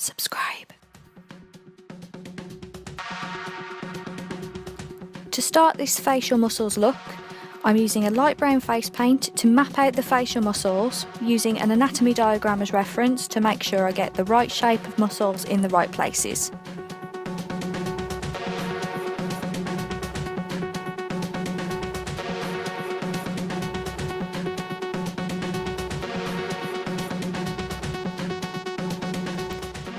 subscribe. To start this facial muscles look, I'm using a light brown face paint to map out the facial muscles using an anatomy diagram as reference to make sure I get the right shape of muscles in the right places.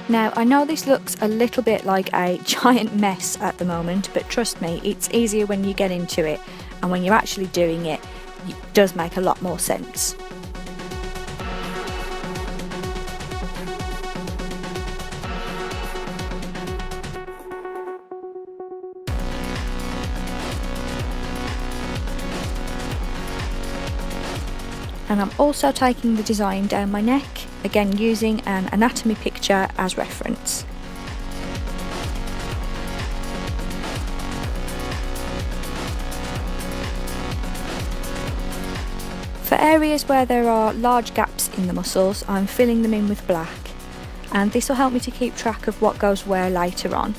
Now, I know this looks a little bit like a giant mess at the moment, but trust me, it's easier when you get into it, and when you're actually doing it, it does make a lot more sense. And I'm also taking the design down my neck, again using an anatomy picture as reference. For areas where there are large gaps in the muscles, I'm filling them in with black, and this will help me to keep track of what goes where later on.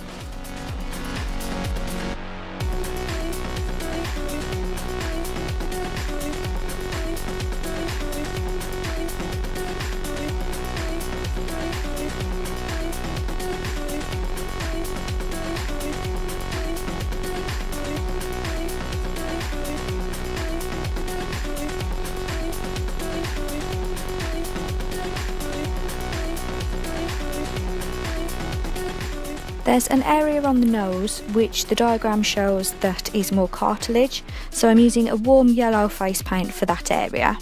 There's an area on the nose which the diagram shows that is more cartilage, so I'm using a warm yellow face paint for that area.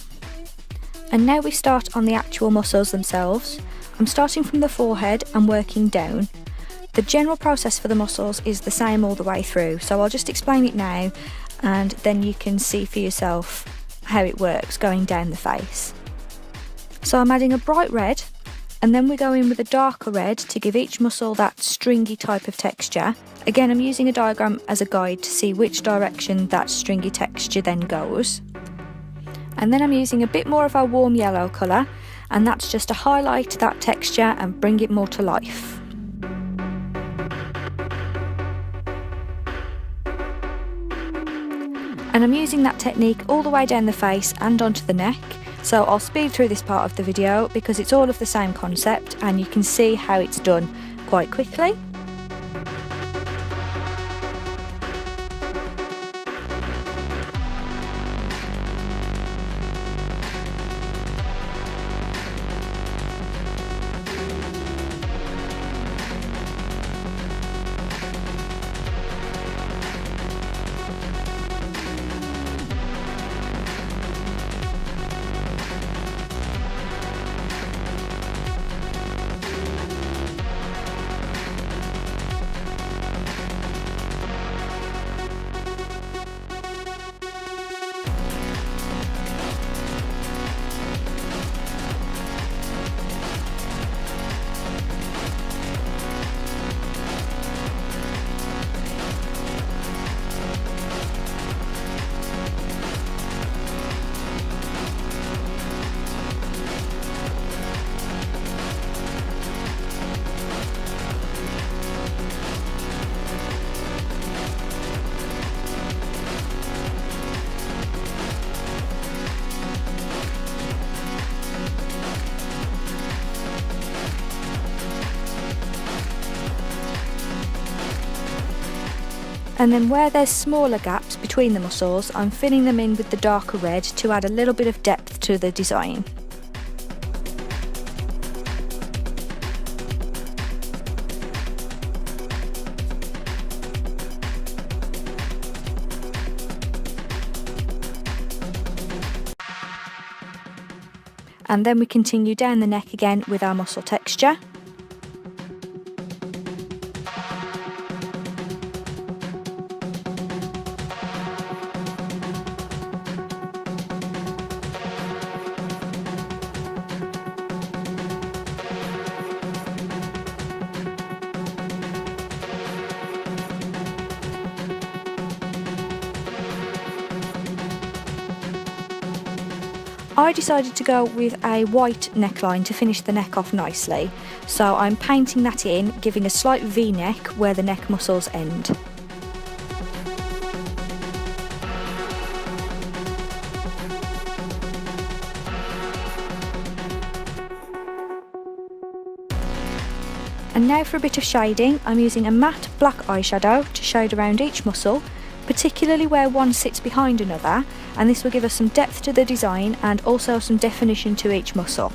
And now we start on the actual muscles themselves. I'm starting from the forehead and working down. The general process for the muscles is the same all the way through, so I'll just explain it now and then you can see for yourself how it works going down the face. So I'm adding a bright red, and then we go in with a darker red to give each muscle that stringy type of texture. Again, I'm using a diagram as a guide to see which direction that stringy texture then goes. And then I'm using a bit more of our warm yellow colour, and that's just to highlight that texture and bring it more to life. And I'm using that technique all the way down the face and onto the neck. So I'll speed through this part of the video because it's all of the same concept and you can see how it's done quite quickly. And then where there's smaller gaps between the muscles, I'm filling them in with the darker red to add a little bit of depth to the design. And then we continue down the neck again with our muscle texture. I decided to go with a white neckline to finish the neck off nicely, so I'm painting that in, giving a slight V-neck where the neck muscles end. And now for a bit of shading. I'm using a matte black eyeshadow to shade around each muscle, particularly where one sits behind another, and this will give us some depth to the design and also some definition to each muscle.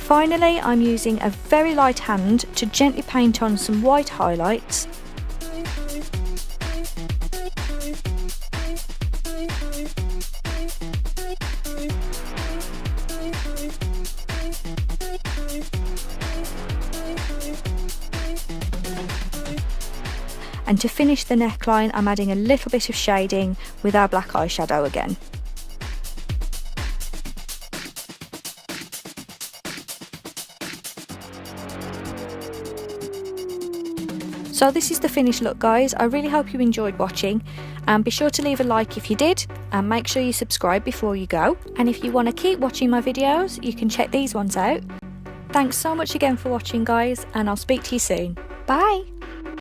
Finally, I'm using a very light hand to gently paint on some white highlights. And to finish the neckline, I'm adding a little bit of shading with our black eyeshadow again. So this is the finished look, guys. I really hope you enjoyed watching, and be sure to leave a like if you did, and make sure you subscribe before you go. And if you want to keep watching my videos, you can check these ones out. Thanks so much again for watching, guys, and I'll speak to you soon. Bye!